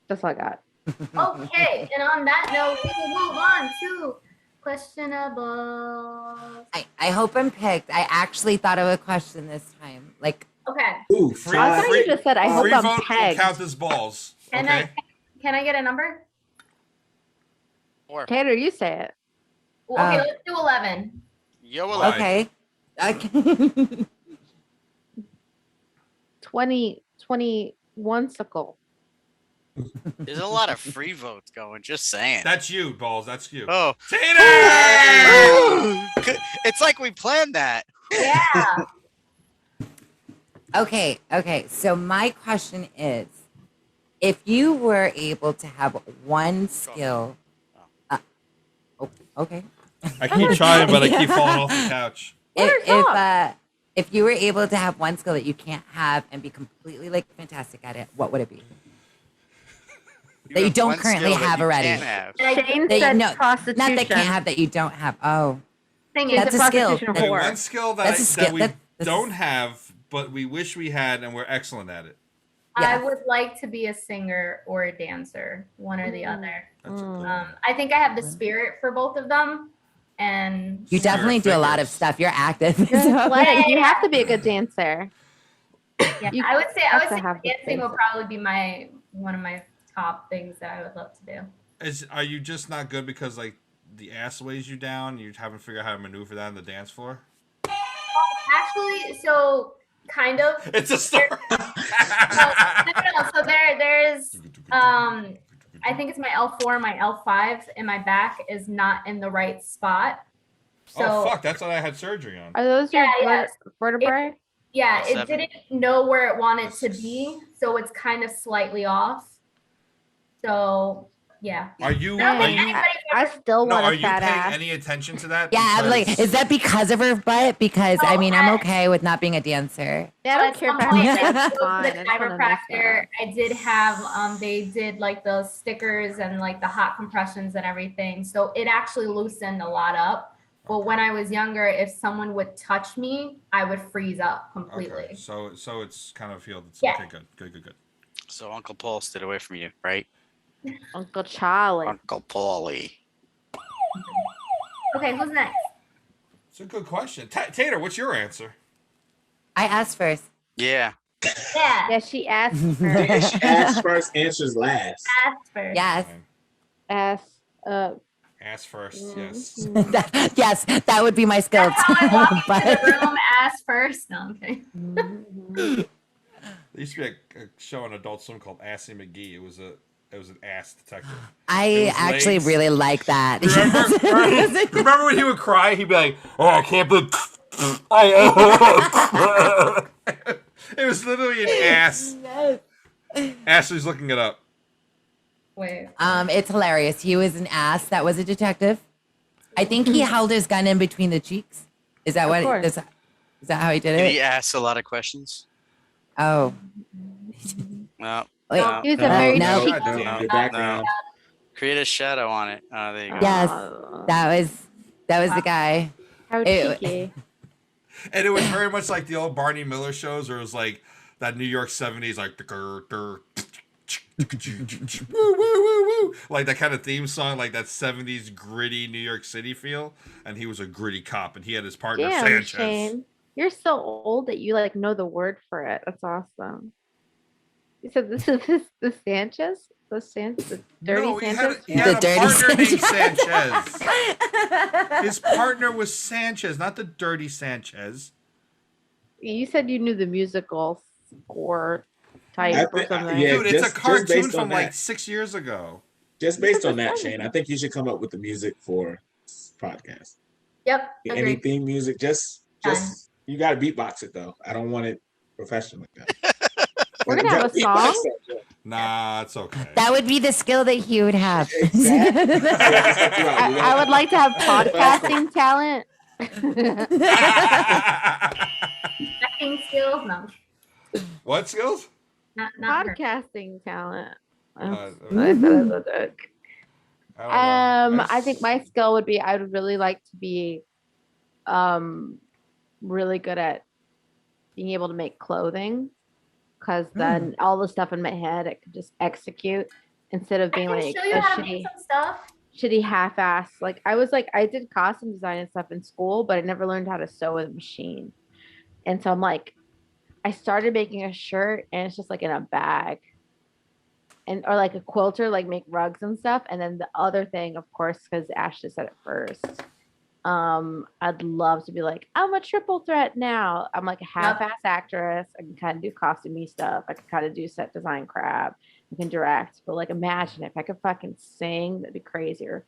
That's all I got. Okay, and on that note, we will move on to questionable. I hope I'm picked. I actually thought of a question this time. Like, Okay. Ooh, Free, I thought you just said, I hope free I'm vote will pegged. count as balls. Can Okay. I get a number? Or Tater, you say it. Well, okay, let's do 11. yo, Why? okay. Okay. 21 sickle. there's a lot of free votes going. Just saying. That's you, balls. That's you. Oh, Tater! it's like we planned that. Yeah. Okay. So my question is, if you were able to have one skill, okay. I keep trying, but I keep falling off the couch. If you were able to have one skill that you can't have and be completely like fantastic at it, what would it be? That you have don't one currently skill that have you already. can't have. Shane That said no, prostitution. not that can't have that you don't have. Oh, Thing She's is, That's a a skill. prostitution That- Okay, whore. one skill that, That's a skill- that we that's- don't have, but we wish we had, and we're excellent at it. I Yes. would like to be a singer or a dancer, one or the other. That's a good I think I have the spirit for both of them, and you definitely do a lot of fingers. stuff. You're active. You're So- athletic. You have to be a good dancer. yeah, You I would say have to have the dancing would basics. probably be one of my top things that I would love to do. Are you just not good because like the ass weighs you down? You haven't figured out how to maneuver that on the dance floor. Actually, so kind of. It's a story. No, so there's I think it's my L4, my L5, and my back is not in the right spot. So Oh fuck! That's what I had surgery on. Are those your Yeah. vertebrae? yeah, it L7. didn't know where it wanted to be, so it's kind of slightly off. So yeah. Are you? I don't Are think you? anybody's I ever still No, want are a you fat paying ass. any attention to that? Yeah, I'm like, Because- is that because of her butt? Because I mean, I'm Oh, okay with not being a dancer. Yeah, I don't At care some if I point, have I a did go to fine. the I just wanna know chiropractor. I did have they did like those stickers and like the hot compressions and everything. So it actually loosened a lot up. But when I was younger, if someone would touch me, I would freeze up completely. Okay, so it's kind of healed. It's, Yeah. Okay, good. So Uncle Paul stood away from you, right? Uncle Charlie. Uncle Paulie. Okay, who's next? It's a good question. Tater, what's your answer? I asked first. Yeah. Yeah, Yeah, she asked her. Ask first, answers last. ask first. Yes. Fine. Ask. Ask first. Mm. Yes. Yes, that would be my skill. That's how I walk into But- the room. Ask first. No, I'm kidding. There used to be a show on Adult Swim called Assy McGee. It was an ass detective. I It was actually legs. really like that. Remember when he would cry? He'd be like, "Oh, I can't believe." It was literally an ass. Ashley's looking it up. Wait. It's hilarious. He was an ass that was a detective. I think he held his gun in between the cheeks. Is that what? course. Is that how he did Did it? he ask a lot of questions? Oh, No. wait. No. He was a very no. cheeky. God damn Your it. background. Create a shadow on it. Oh, there you go. Yes, Aw, that was the guy. how Ew. cheeky. And it was very much like the old Barney Miller shows, where it was like that New York '70s, like woo, woo, woo, woo. Like that kind of theme song, like that '70s gritty New York City feel. And he was a gritty cop, and he had his partner Damn, Sanchez. Shane. You're so old that you like know the word for it. That's awesome. You said this is the Sanchez? The Sanchez? The dirty No, he had, Sanchez? he had The a dirty partner named Sanchez. Sanchez. His partner was Sanchez, not the dirty Sanchez. You said you knew the musical score I type or think- something. yeah. Dude, it's just a cartoon based from on like that. 6 years ago. Just based on that, That's Shane, I think you should come up with the music for this podcast. Yep. Any Agreed. theme music, just you got to beatbox it though. I don't want it professional like that. We're gonna have a Beatbox song? that shit. Nah, it's okay. That would be the skill that he would have. Exactly. I would like to have podcasting talent. Acting skills? No, What skills? not her. Podcasting talent. Uh, I said it was a joke. I don't know. I think my skill would be I would really like to be really good at being able to make clothing, because then all the stuff in my head I could just execute. instead of I being can like show you a how to make some stuff. shitty half-ass. Like I did costume design and stuff in school, but I never learned how to sew with a machine. And so I'm like, I started making a shirt and it's just like in a bag. And or like a quilter, like make rugs and stuff. And then the other thing, of course, because Ashley said it first. I'd love to be like, I'm a triple threat now. I'm like a half-ass actress. I can kind of do costumey stuff. I can kind of do set design crap. I can direct. But like imagine if I could fucking sing, that'd be crazy. Or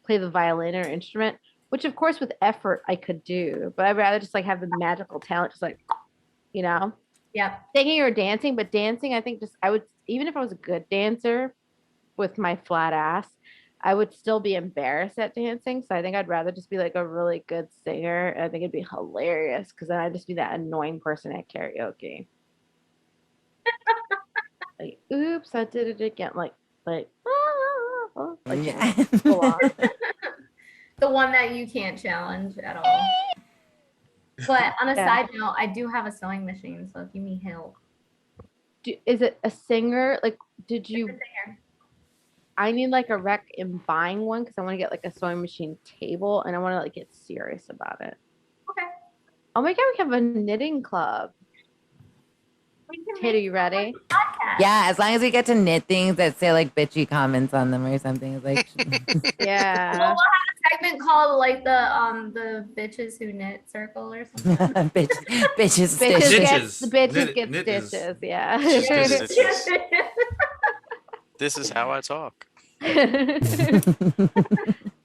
play the violin or instrument, which of course with effort I could do. But I'd rather just like have the magical talent, just like, you know. Yep. Singing or dancing, but dancing, I think just I would, even if I was a good dancer with my flat ass, I would still be embarrassed at dancing. So I think I'd rather just be like a really good singer. And I think it'd be hilarious because then I'd just be that annoying person at karaoke. Like, oops, I did it again. Like, like Yeah. go on. The one that you can't challenge at all. But on a Yeah. side note, I do have a sewing machine, so if you need help. Is it a singer? Like, did you? It's there. I need like a rec in buying one because I want to get like a sewing machine table and I want to like get serious about it. Okay. Oh my god, we have a knitting club. We can Tater, make you ready? a podcast. Yeah, as long as we get to knit things that say like bitchy comments on them or something. It's like Well, Yeah. we'll have a segment called like the bitches who knit circle or something. bitches Bitches stitches. gets the bitches Knit- get knit is- stitches. Yeah. Stitches. This is how I talk.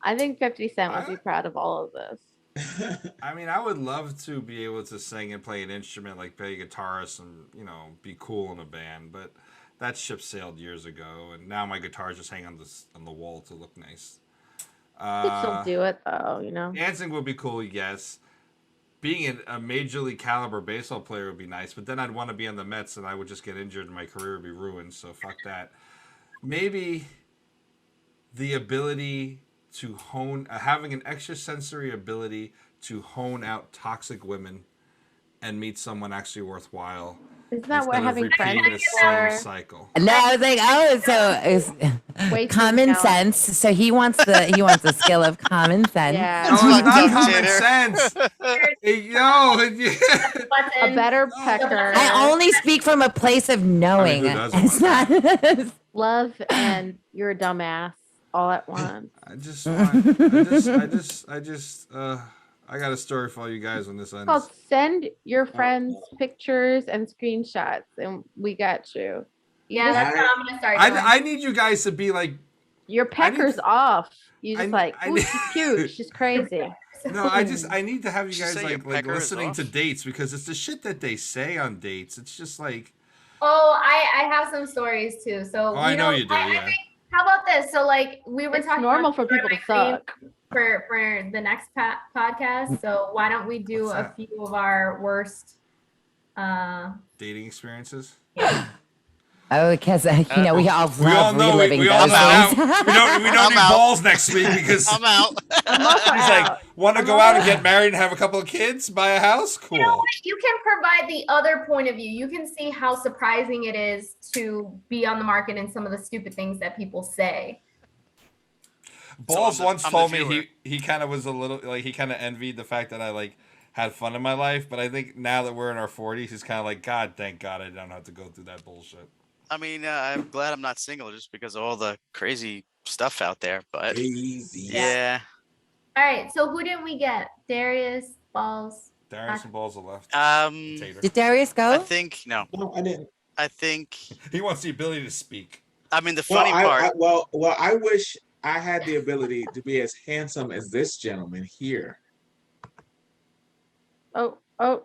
I think 50 Cent would be proud of all of this. I mean, I would love to be able to sing and play an instrument, like play guitarist and, you know, be cool in a band, but that ship sailed years ago, and now my guitars just hang on the wall to look nice. You could still do it though, you know. Dancing would be cool, yes. Being a major league caliber baseball player would be nice, but then I'd want to be on the Mets, and I would just get injured, and my career would be ruined. So fuck that. Maybe the ability to hone, having an extrasensory ability to hone out toxic women and meet someone actually worthwhile. Isn't that what instead of having friends repeating the is same for? cycle. No, I was like, oh, so it's Way too common young. sense. So he wants the skill of common sense. Yeah. No, it's not fucked up, common Tater. sense. Hey, yo, A Button. better pecker. I only speak from a place of knowing. who doesn't It's want not. Love and you're a dumbass all at once. I just want, I got a story for all you guys when this It's called ends. send your friends pictures and screenshots and we got you. Yeah, that's what I'm gonna start doing. I need you guys to be like, Your pecker's off. You just I- like, I ooh, need- she's cute. She's crazy. no, I need to have you Did you guys say your like pecker is listening off? to dates because it's the shit that they say on dates. It's just like, Oh, I have some stories too. So I know you do, yeah. think, how about this? So like we were It's talking normal about for people to my suck. for the next podcast. So why don't we do What's a that? few of our worst dating experiences. Oh, because you know we all love We all know. reliving We all those know. things. Now, we don't I'm need out. balls next week because I'm out. I'm also he's out. like, want to go out and get married and have a couple of kids, buy a house, cool. You know what? You can provide the other point of view. You can see how surprising it is to be on the market and some of the stupid things that people say. Balls So once I'm the told me viewer. he kind of was a little like he kind of envied the fact that I like had fun in my life, but I think now that we're in our 40s, he's kind of like, God, thank God I don't have to go through that bullshit. I mean, I'm glad I'm not single just because of all the crazy stuff out there. But Easy. yeah, All right. So who didn't we get? Darius, Balls. Darius and balls are left. Tater. Did Darius I go? think no. No, I didn't. I think. He wants the ability to speak. I mean, the Well, funny part. I wish I had the ability to be as handsome as this gentleman here. Oh. Oh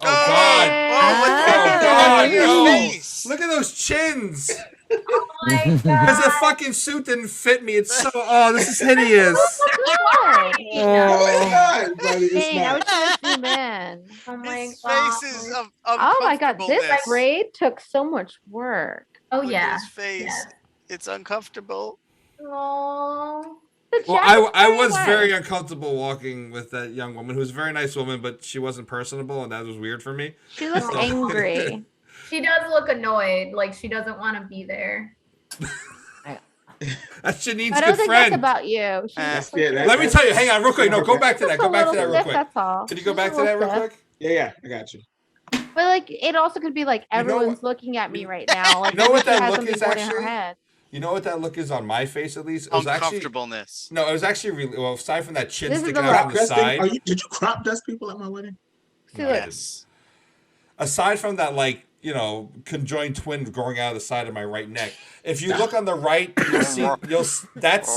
God! Oh, what the Oh, heck? God, Your no. face. Look at those chins. Oh my Because the god. fucking suit didn't fit me. It's so. Oh, this is hideous. Good. No, it's Oh. not, buddy. It's Dang, I not. wish I was zoom in. Oh my His god. face is of Oh my god, this uncomfortableness. braid took so much work. Oh Look at yeah. his face. Yes. It's uncomfortable. Oh. The Well, jacket's I was nice. very uncomfortable walking with that young woman who was a very nice woman, but she wasn't personable, and that was weird for me. She looks angry. She does look annoyed, like she doesn't want to be there. That's Janine's I don't good think friend. that's about you. She's That's- just like, yeah, Let me tell you. Hang on, real quick. No, go back to that. just Go a back to little that real stiff, quick. that's all. Can you go She's back a to that little real stiff. quick? Yeah, I got you. But like, it also could be like You know everyone's what- looking at me right now. Like, You know what she that has look something is going in her actually? head. You know what that look is on my face, at least? It was actually Uncomfortableness. no. It was actually really well. Aside from that chin This is sticking the out look. on the Dusting, side. did you crop dust people at my wedding? See, No, I look. didn't. Yes. Aside from that, like, you know, conjoined twin growing out of the side of my right neck. If you look on the right, you'll see that's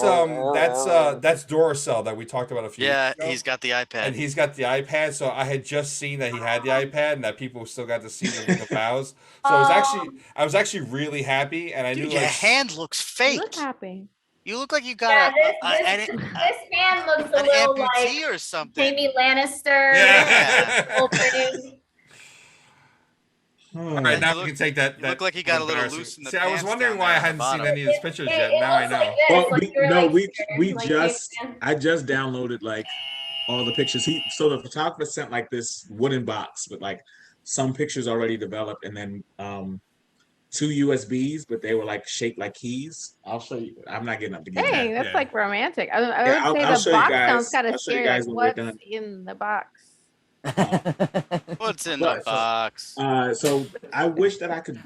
Duracell that we talked about a few Yeah, weeks ago. he's got the iPad. And he's got the iPad, so I had just seen that he had the iPad and that people still got to see the vows. So I was actually really happy, and I Dude, knew your like hand looks You fake. look happy. You look like you got Yeah, this hand looks a an little amputee like or something. Jamie Lannister. yeah. Whole thing. All right, You now look- we can take that. you look like you got a little embarrassing- loose in the See, I was pants wondering down why there I on the hadn't seen bottom. any of these pictures yet. It Now I looks know. like this, Well, like we you're no, like we scared, like, just man. I just downloaded like all the pictures. So the photographer sent like this wooden box with like some pictures already developed, and then 2 USBs, but they were like shaped like keys. I'll show you. I'm not getting up to get Hey, that. that's yeah. like romantic. I Yeah, would say I'll the show you box guys. sounds kind I'll of show you scary. guys Like, when we're what's done. in the box? What's in But- the box? So I wish I could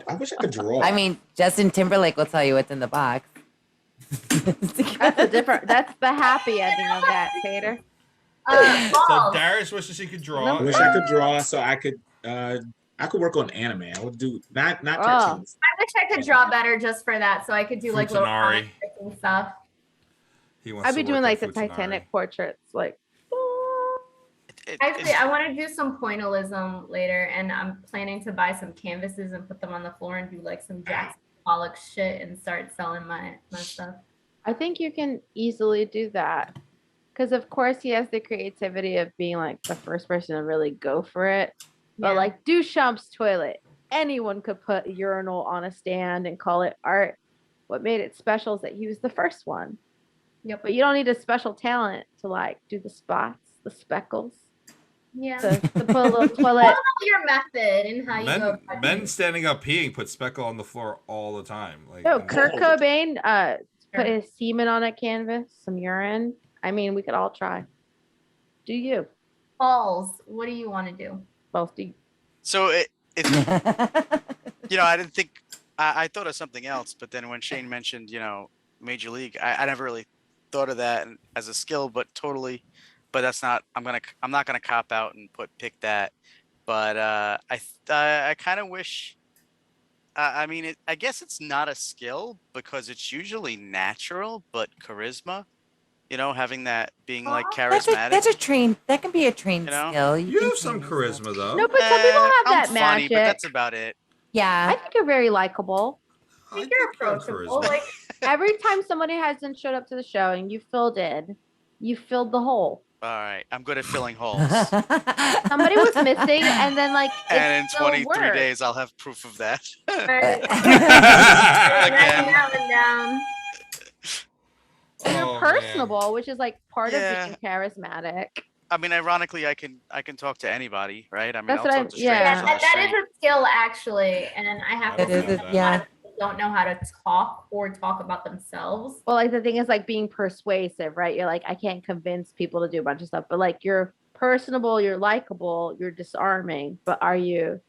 draw. I mean, Justin Timberlake will tell you what's in the box. That's a different. That's the happy ending of that, Tater. So Balls. Darius wishes he could draw. I wish I could draw so I could work on anime. I would do not Oh. cartoons. I wish I could draw better just for that, so I could do like little Futanari. comic strips and stuff. He wants I'd be to doing work like the on Futanari. Titanic portraits, like. Actually, I want to do some pointillism later, and I'm planning to buy some canvases and put them on the floor and do like some Jackson Pollock shit and start selling my stuff. I think you can easily do that. Because of course he has the creativity of being like the first person to really go for it. But Yeah. like Duchamp's toilet, anyone could put a urinal on a stand and call it art. What made it special is that he was the first one. Yep. But you don't need a special talent to like do the spots, the speckles, Yeah. to put a little Tell toilet. about your method and how you go. Men, about men it. standing up peeing put speckle on the floor all the time. Like No, in- Kurt Cobain put Sure. his semen on a canvas, some urine. I mean, we could all try. Do you? Balls. What do you want to do? Both do. So I didn't think I thought of something else, but then when Shane mentioned, Major League, I never really thought of that as a skill, but that's not. I'm not gonna cop out and pick that. But I kind of wish. I mean, I guess it's not a skill because it's usually natural, but charisma. Having that being like charismatic. That can be a trained You know? skill. You can have some train yourself. charisma though. No, but some people have I'm that funny, magic. but that's about it. Yeah. I think you're very likable. I think you're you have approachable. charisma. Like Every time somebody hasn't showed up to the show and you filled the hole. All right, I'm good at filling holes. Somebody was missing, and then like And in it still 23 worked. days, I'll have proof of that. writing Again. that one down. You're Oh, man. personable, which is like part Yeah. of being charismatic. I mean, ironically, I can talk to anybody, right? I mean, That's I'll what talk to strangers yeah. Yeah, on the that is street. a skill actually, and I have I to don't say know that that. a lot Yeah. of people don't know how to talk or talk about themselves. Well, like the thing is like being persuasive, right? You're like, I can't convince people to do a bunch of stuff, but like you're personable, you're likable, you're disarming, but are you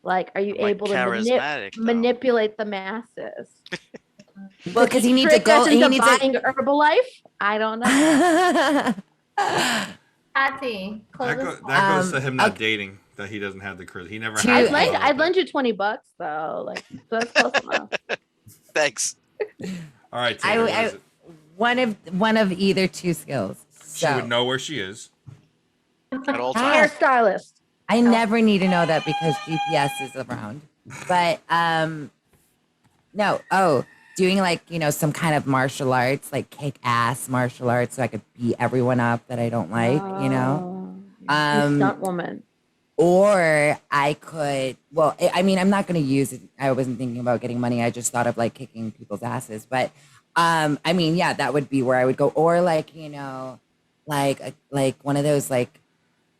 I'm, like, able to charismatic, though. manipulate the masses? Well, because he needs to Trick go. us He into needs buying Herbalife? I don't know. to. Patty, That, close that goes to him not okay. dating. That he doesn't have the charisma. He never Two- had. I'd lend you $20 though. Like so that's close enough. Thanks. All right, Tater, what is it? one of either two skills. She So would know where she is. At all Ah. times. Hairstylist. I never need to know that because GPS is around. But no. Oh, doing like some kind of martial arts, like kick ass martial arts, so I could beat everyone up that I don't like. Oh, stunt woman. Or I could, well, I mean, I'm not going to use it. I wasn't thinking about getting money. I just thought of like kicking people's asses. But I mean, yeah, that would be where I would go. Or like, like one of those like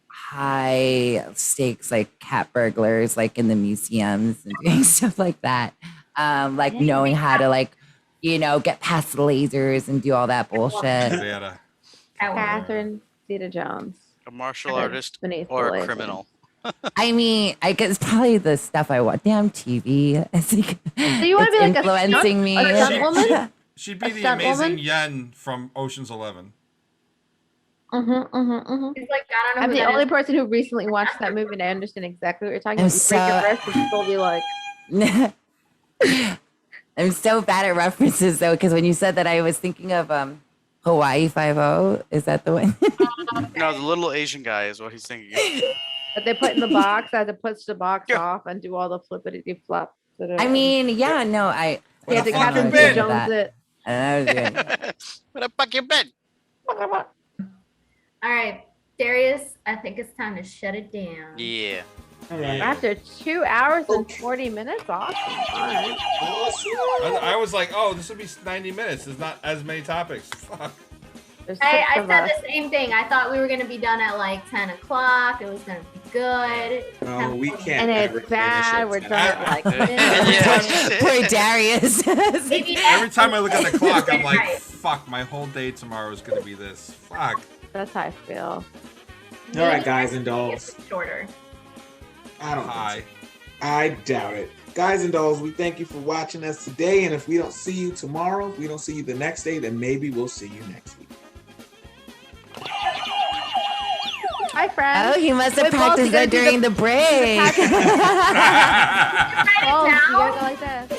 high stakes, like cat burglars, like in the museums and doing stuff like that. Like knowing how to like, get past the lasers and do all that bullshit. Vera. Catherine Zeta-Jones. A martial Beneath artist the or a laser. criminal. I mean, I guess probably the stuff I watch. Damn TV. So you want to be like influencing me. a stunt woman? She'd be A the stunt amazing woman? Yen from Ocean's 11. He's like, I don't know. I'm who the that only is. person who recently watched that movie and I understand exactly what you're talking I'm about. You break your so- wrist and people will be like, I'm so bad at references though, because when you said that, I was thinking of Hawaii 5-0. Is that the one? No, the little Asian guy is what he's thinking of. that they put in the box, I had to push the box Yeah. off and do all the flippity flop. I mean, yeah, no, I. Where yeah, the the fuck you Catherine been? Zeta-Jones it. I was doing. What the fuck you been? All right, Darius, I think it's time to shut it down. Yeah. All right. After 2 hours and 40 minutes, awesome. All right. I was like, oh, this would be 90 minutes. There's not as many topics. Fuck. There's I 6 of said us. the same thing. I thought we were gonna be done at like 10 o'clock. It was gonna be good. No, we can't. And ever it's finish bad. it. We're done at like Yeah. Poor Darius. Maybe Every time I look at the clock, I'm like, Right. fuck, my whole day tomorrow is going to be this. Fuck. That's how I feel. All right, guys and dolls. It's shorter. I don't think so. Hi. I doubt it. Guys and dolls, we thank you for watching us today. And if we don't see you tomorrow, if we don't see you the next day, then maybe we'll see you next week. Hi, friends. Oh, he must have Wait, Paul, practiced you that gotta do during the break. Oh, you Now? gotta go like that.